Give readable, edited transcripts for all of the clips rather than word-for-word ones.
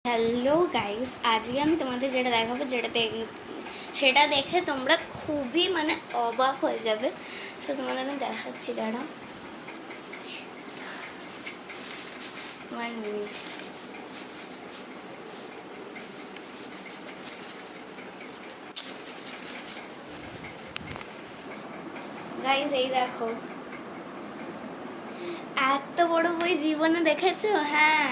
Hello guys, আজকে আমি তোমাদের যেটা দেখাবো সেটা দেখে তোমরা খুবই অবাক হয়ে যাবে। সো তোমাদের আমি দেখাচ্ছি, দাঁড়া 1 মিনিট। গাইস, এই দেখো, এত বড় বই জীবনে দেখেছো? হ্যাঁ,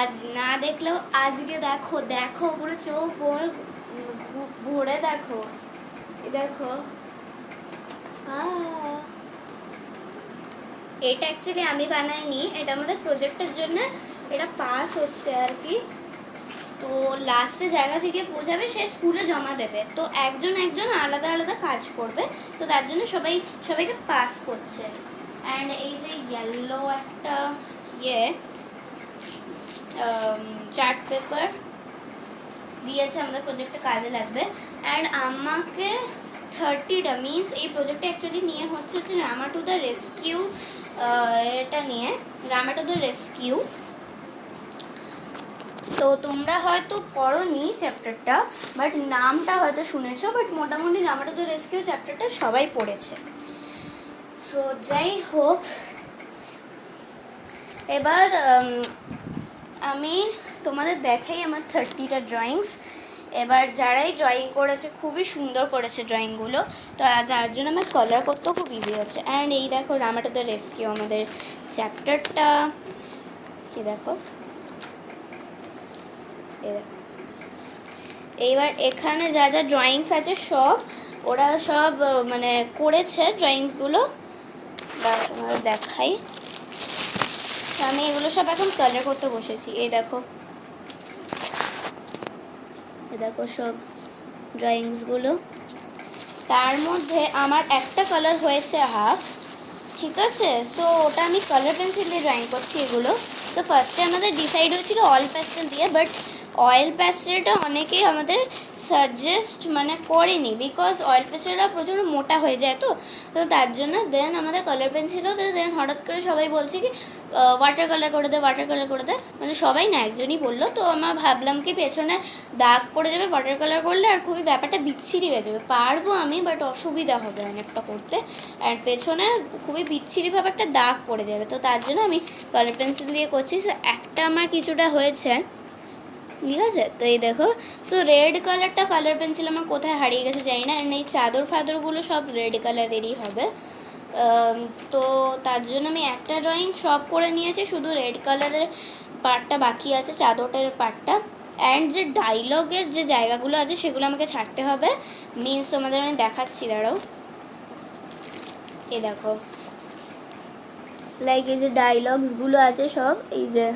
আজ না দেখলেও আজকে দেখো দেখো, পুরো চোখ ভরে দেখো। এই দেখো, এটা অ্যাকচুয়ালি আমি বানাইনি, এটা আমাদের প্রজেক্টের জন্য এটা পাস হচ্ছে আর কি। তো লাস্টে জায়গা গিয়ে পৌঁছাবে, সে স্কুলে জমা দেবে, তো একজন একজন আলাদা আলাদা কাজ করবে, তো তার জন্য সবাইকে পাস করছে। অ্যান্ড এই যে ইয়েলো একটা চার্ট পেপার দিয়েছে আমাদের প্রজেক্টে কাজে লাগবে। অ্যান্ড আমাকে 30টা মিনস এই প্রজেক্টটা অ্যাকচুয়ালি নিয়ে হচ্ছে রামা টু দ্য রেস্কিউ, এটা নিয়ে রামা টু দ্য রেস্কিউ। তো তোমরা হয়তো পড়োনি চ্যাপ্টারটা, বাট নামটা হয়তো শুনেছো, বাট মোটামুটি রামা টু দ্য রেস্কিউ চ্যাপ্টারটা সবাই পড়েছে। সো যাই হোক, এবার আমি তোমাদের দেখাই আমার 30টা ড্রয়িংস। এবার যারাই ড্রয়িং করেছে খুবই সুন্দর করেছে ড্রয়িংগুলো, তো যার জন্য আমার কালার করতেও খুব ইজি হচ্ছে। অ্যান্ড এই দেখো রামা টু দ্য রেস্কিউ আমাদের চ্যাপ্টারটা, এই দেখো, এইবার এখানে যা যা ড্রয়িংস আছে ওরা সব করেছে ড্রয়িংসগুলো, তোমাদের দেখাই। আমি এগুলো সব এখন কালার করতে বসেছি। এই দেখো সব ড্রয়িংসগুলো, তার মধ্যে আমার একটা কালার হয়েছে হাফ, ঠিক আছে। তো ওটা আমি কালার পেন্সিল দিয়ে ড্রয়িং করছি এগুলো। তো ফার্স্টে আমাদের ডিসাইড হয়েছিল অয়েল প্যাস্টেল দিয়ে, বাট অয়েল প্যাস্টেলটা অনেকেই আমাদের সাজেস্ট করেনি, বিকজ অয়েল প্যাস্টেলটা প্রচুর মোটা হয়ে যায়, তো তার জন্য দেন আমাদের কালার পেন্সিলও দেন হঠাৎ করে সবাই বলছে কি ওয়াটার কালার করে দে, সবাই না, একজনই বললো। তো আমার ভাবলাম কি পেছনে দাগ পড়ে যাবে ওয়াটার কালার করলে, আর খুবই ব্যাপারটা বিচ্ছিরি হয়ে যাবে, পারবো আমি বাট অসুবিধা হবে অনেকটা করতে, আর পেছনে খুবই বিচ্ছিরিভাবে একটা দাগ পড়ে যাবে, তো তার জন্য আমি কালার পেন্সিল দিয়ে করছি। সো একটা আমার কিছুটা হয়েছে, ঠিক আছে। তো এই দেখো, সো রেড কালারটা কালার পেন্সিল আমার কোথায় হারিয়ে গেছে জানি না, এই চাদর ফাদরগুলো সব রেড কালারেরই হবে। তো তার জন্য আমি একটা ড্রয়িং সব করে নিয়েছি, শুধু রেড কালারের পার্টটা বাকি আছে, চাদরটার পার্টটা। অ্যান্ড যে ডায়লগের যে জায়গাগুলো আছে সেগুলো আমাকে ছাড়তে হবে, মিনস তোমাদের আমি দেখাচ্ছি, দাঁড়াও। এই দেখো, লাইক এই যে ডায়লগসগুলো আছে সব, এই যে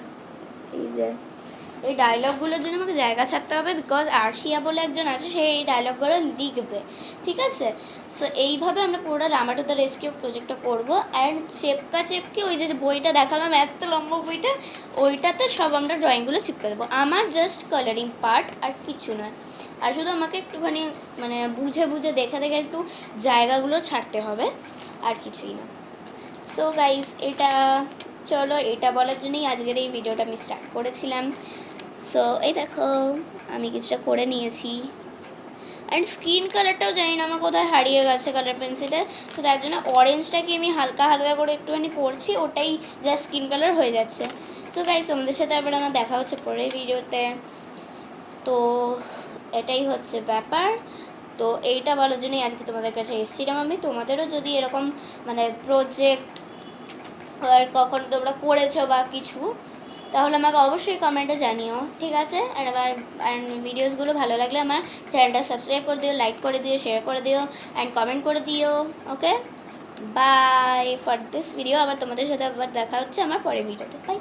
এই ডায়লগগুলোর জন্য আমাকে জায়গা ছাড়তে হবে, বিকজ আরশিয়া বলে একজন আছে, সে এই ডায়লগগুলো লিখবে, ঠিক আছে। সো এইভাবে আমরা পুরোটা রামা টু দ্য রেস্কিউ প্রজেক্টটা করবো। অ্যান্ড চেপকি ওই যে বইটা দেখালাম এত লম্বা বইটা, ওইটাতে সব আমরা ড্রয়িংগুলো চিপকে দেবো। আমার জাস্ট কালারিং পার্ট, আর কিছু নয়, আর শুধু আমাকে একটুখানি বুঝে দেখে একটু জায়গাগুলো ছাড়তে হবে, আর কিছুই না। সো গাইস, এটা বলার জন্যই আজকের এই ভিডিওটা আমি স্টার্ট করেছিলাম। সো এই দেখো, আমি কিছুটা করে নিয়েছি। অ্যান্ড স্কিন কালারটাও জানি না আমার কোথায় হারিয়ে গেছে কালার পেন্সিলে, তো তার জন্য অরেঞ্জটাকে আমি হালকা করে একটুখানি করছি, ওটাই যা স্কিন কালার হয়ে যাচ্ছে। সো গাইস, তোমাদের সাথে আবার আমার দেখা হচ্ছে পরের ভিডিওতে। তো এটাই হচ্ছে ব্যাপার। তো এইটা বলার জন্যই আজকে তোমাদের কাছে এসেছিলাম আমি। তোমাদেরও যদি এরকম প্রজেক্ট কখন তোমরা করেছো বা কিছু, তাহলে আমাকে অবশ্যই কমেন্টে জানিও, ঠিক আছে। আর আমার ভিডিওসগুলো ভালো লাগলে আমার চ্যানেলটা সাবস্ক্রাইব করে দিও, লাইক করে দিও, শেয়ার করে দিও, অ্যান্ড কমেন্ট করে দিও। ওকে, বাই ফর দিস ভিডিও। আবার তোমাদের সাথে আবার দেখা হচ্ছে আমার পরের ভিডিওতে। বাই।